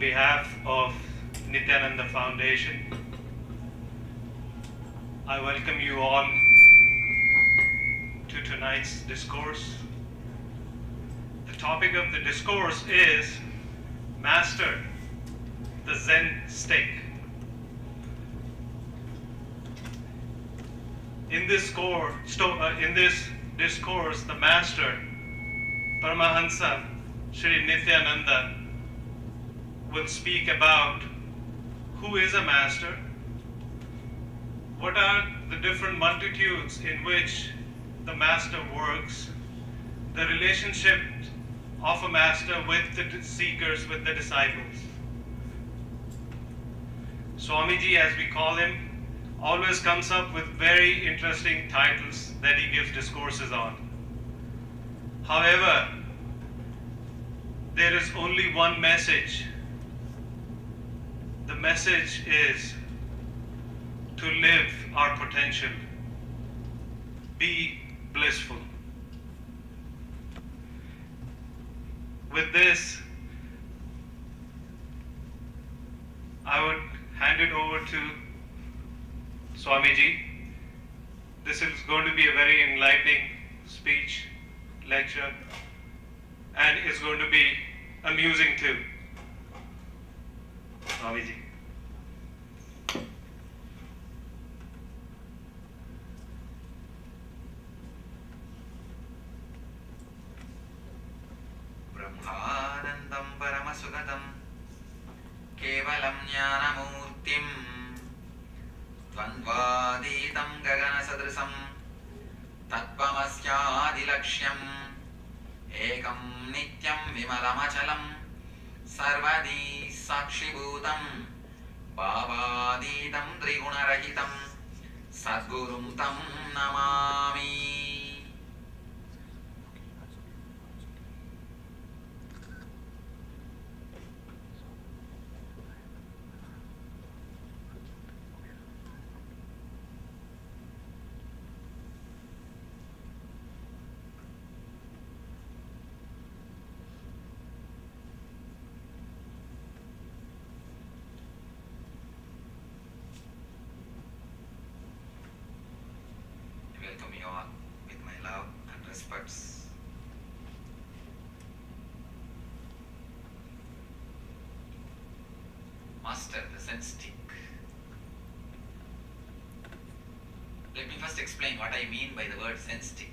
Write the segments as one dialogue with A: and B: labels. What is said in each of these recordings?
A: behalf of Nityananda Foundation, I welcome you all to tonight's discourse. The topic of the discourse is Master, the Zen Stick. In this discourse, the Master, Paramahansa Sri Nityananda, will speak about who is a master, what are the different multitudes in which the master works, the relationship of a master with the seekers, with the disciples. Swamiji, as we call him, always comes up with very interesting titles that he gives discourses on. However, there is only one message. The message is to live our potential, be blissful. With this, I would hand it over to Swamiji. This is going to be a very enlightening speech, lecture, and it's going to be amusing too. Swamiji.
B: Brahmanandam Paramasugatam Kevalam Jnanamurtim Dvandvaditam Gaganasadrisam Tattvamasyadilakshyam Ekam Nityam Vimalamachalam Sarvadi Sakshibhutam Bhavaditam Triguణarahitam Sadgurum Tam Namami. Welcome you all with my love and respects. Master, the Zen stick. Let me first explain what I mean by the word Zen stick.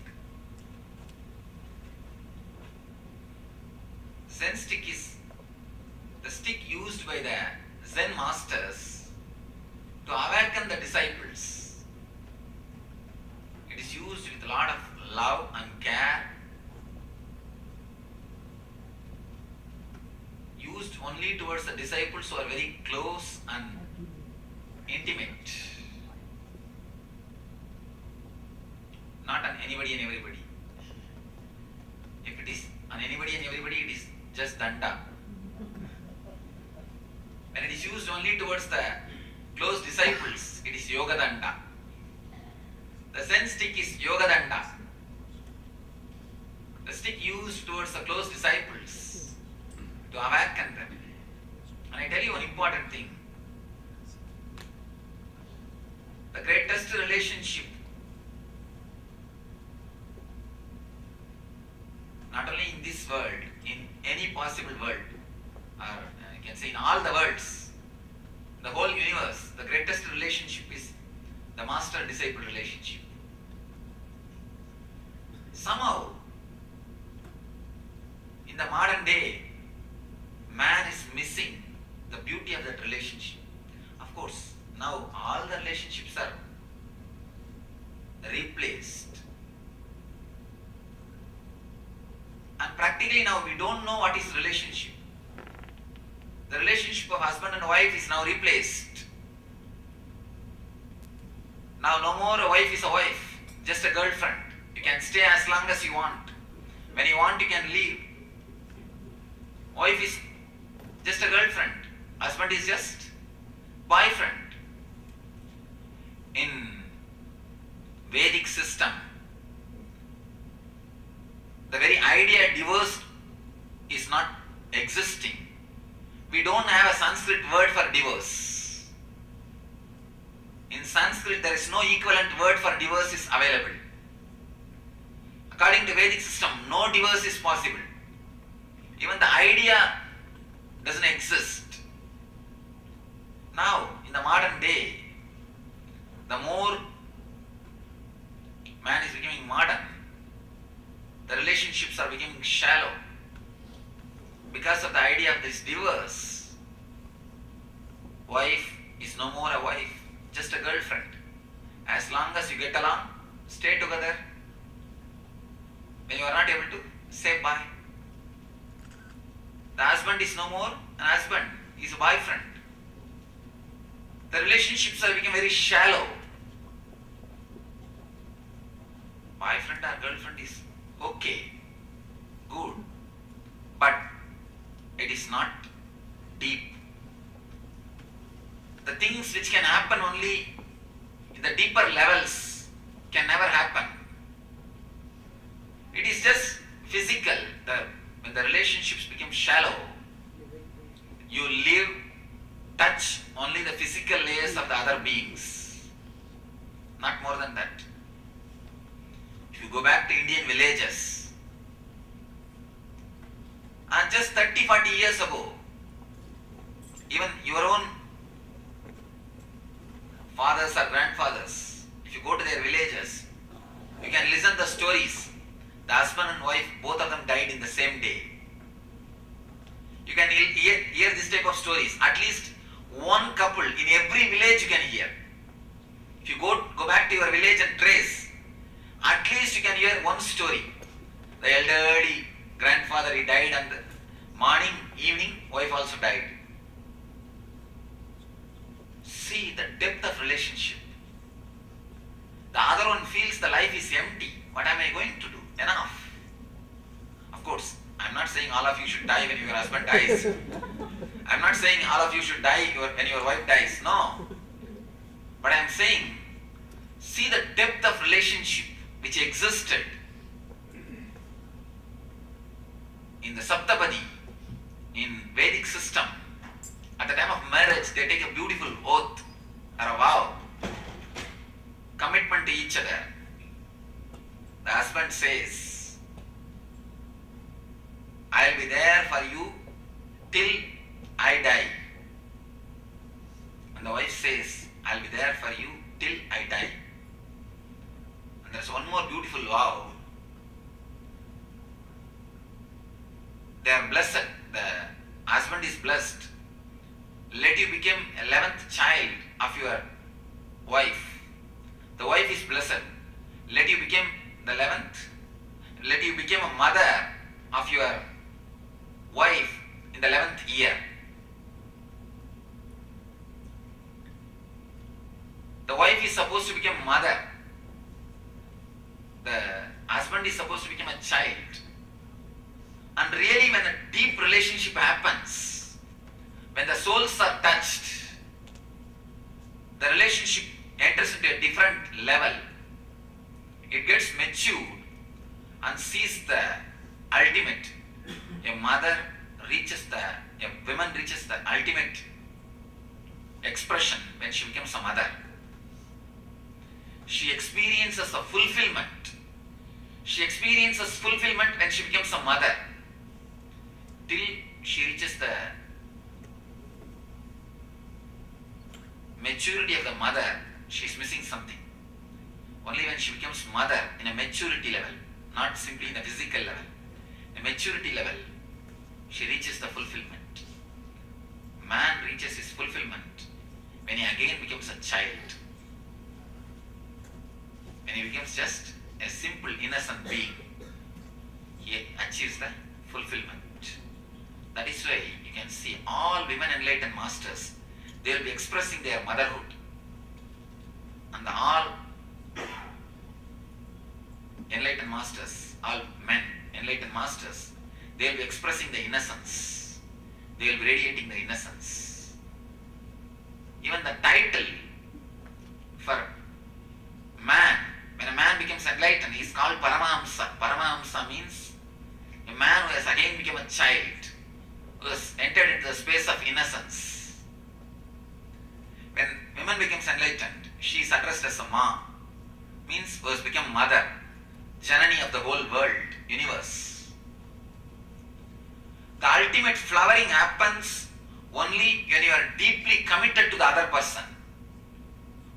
B: Zen stick is the stick used by the Zen masters to awaken the disciples. It is used with a lot of love and care, used only towards the disciples who are very close and intimate, not on anybody and everybody. If it is on anybody and everybody, it is just danda. When it is used only towards the close disciples, it is yoga danda. The Zen stick is yoga danda. The stick used towards the close disciples to awaken them. And I tell you one important thing. The greatest relationship, not only in this world, in any possible world, or you can say in all the worlds, the whole universe, the greatest relationship is the master-disciple relationship. Somehow, in the modern day, man is missing the beauty of that relationship. Of course, now all the relationships are replaced. And practically now we don't know what is relationship. The relationship of husband and wife is now replaced. Now no more a wife is a wife, just a girlfriend. You can stay as long as you want. When you want, you can leave. Wife is just a girlfriend. Husband is just boyfriend. In Vedic system, the very idea divorce is not existing. We don't have Sanskrit word for divorce. In Sanskrit, there is no equivalent word for divorce is available. According to Vedic system, no divorce is possible. Even the idea doesn't exist. Now, in the modern day, the more man is becoming modern, the relationships are becoming shallow because of the idea of this divorce. Wife is no more a wife, just a girlfriend. As long as you get along, stay together. When you are not able to, say bye. The husband is no more an husband, he is a boyfriend. The relationships have become very shallow. Boyfriend or girlfriend is okay, good, but it is not deep. The things which can happen only in the deeper levels can never happen. It is just physical. When the relationships become shallow, you live, touch only the physical layers of the other beings. Not more than that. If you go back to Indian villages, and just 30-40 years ago, even your own fathers or grandfathers, if you go to their villages, you can listen the stories. The husband and wife, both of them died in the same day. You can hear this type of stories. At least one couple in every village you can hear. If you go back to your village and trace, at least you can hear one story. The elderly grandfather, he died, and the morning, evening, wife also died. See the depth of relationship. The other one feels the life is empty. What am I going to do? Enough. Of course, I'm not saying all of you should die when your husband dies. I'm not saying all of you should die when your wife dies. No. But I'm saying, see the depth of relationship which existed in the Saptapadi, in Vedic system. At the time of marriage, they take a beautiful oath or a vow, commitment to each other. The husband says, I'll be there for you till I die. And the wife says, I'll be there for you till I die. And there's one more beautiful vow. They are blessed. The husband is blessed. Let you become 11th child of your wife. The wife is blessed. Let you become the 11th. Let you become a mother of your wife in the 11th year. The wife is supposed to become mother. The husband is supposed to become a child. And really, when a deep relationship happens, when the souls are touched, the relationship enters into a different level. It gets matured and sees the ultimate. A woman reaches the ultimate expression when she becomes a mother. She experiences a fulfillment. She experiences fulfillment when she becomes a mother. Till she reaches the maturity of the mother, she is missing something. Only when she becomes mother in a maturity level, not simply in a physical level, a maturity level, she reaches the fulfillment. Man reaches his fulfillment when he again becomes a child. When he becomes just a simple innocent being, he achieves the fulfillment. That is why you can see all women enlightened masters, they will be expressing their motherhood. And all enlightened masters, all men enlightened masters, they will be expressing the innocence. They will be radiating the innocence. Even the title for man, when a man becomes enlightened, he is called Paramahamsa. Paramahamsa means a man who has again become a child, who has entered into the space of innocence. becomes enlightened, she is addressed as a Ma, means who has become mother, Janani of the whole world, universe. The ultimate flowering happens only when you are deeply committed to the other person.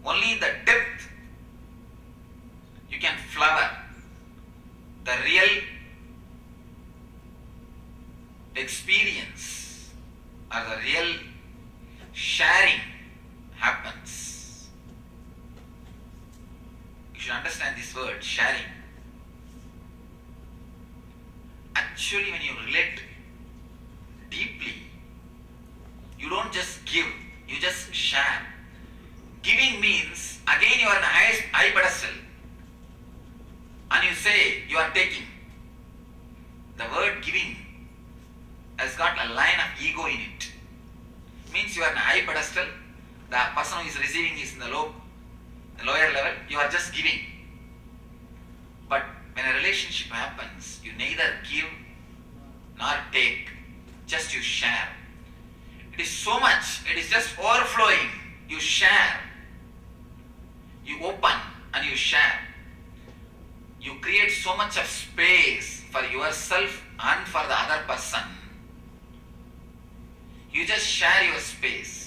B: Only in the depth you can flower. The real experience or the real sharing happens. You should understand this word, sharing. Actually, when you relate deeply, you don't just give, you just share. Giving means, again you are in a high pedestal and you say you are taking. The word giving has got a line of ego in it. Means you are in a high pedestal, the person who is receiving is in the lower level, you are just giving. But when a relationship happens, you neither give nor take, just you share. It is so much, it is just overflowing. You share, you open and you share. You create so much of space for yourself and for the other person. You just share your space.